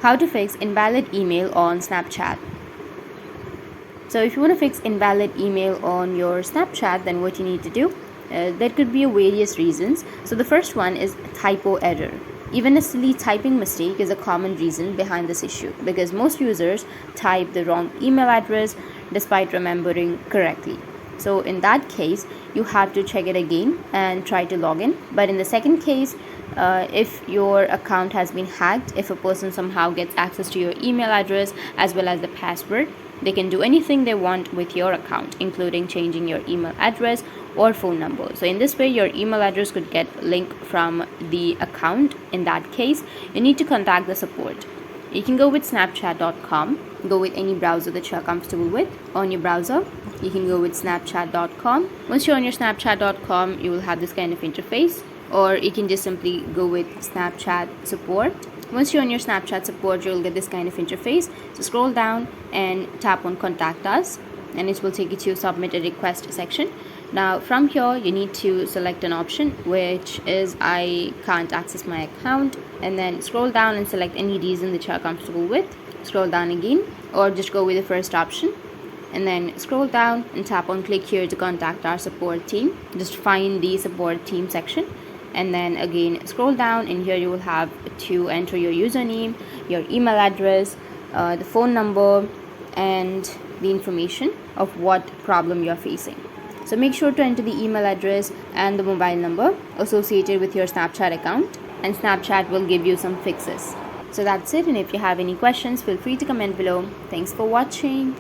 How to fix invalid email on Snapchat. So if you want to fix invalid email on your Snapchat, then what you need to do, there could be various reasons. So the first one is typo error. Even a silly typing mistake is a common reason behind this issue, because most users type the wrong email address despite remembering correctly. So in that case, you have to check it again and try to log in. But in the second case, if your account has been hacked, if a person somehow gets access to your email address as well as the password, they can do anything they want with your account, including changing your email address or phone number. So in this way, your email address could get linked from the account. In that case, you need to contact the support. You can go with snapchat.com, go with any browser that you're comfortable with on your browser. You can go with snapchat.com. Once you're on your snapchat.com, you will have this kind of interface, or you can just simply go with Snapchat support. Once you're on your Snapchat support, you'll get this kind of interface. So scroll down and tap on contact us, and it will take you to submit a request section. Now from here, you need to select an option, which is I can't access my account, and then scroll down and select any reason that you're comfortable with. Scroll down again, or just go with the first option, and then scroll down and tap on click here to contact our support team. Just find the support team section, and then again scroll down, and here you will have to enter your username, your email address, the phone number, and the information of what problem you're facing. So make sure to enter the email address and the mobile number associated with your Snapchat account, and Snapchat will give you some fixes. So that's it, and if you have any questions, feel free to comment below. Thanks for watching.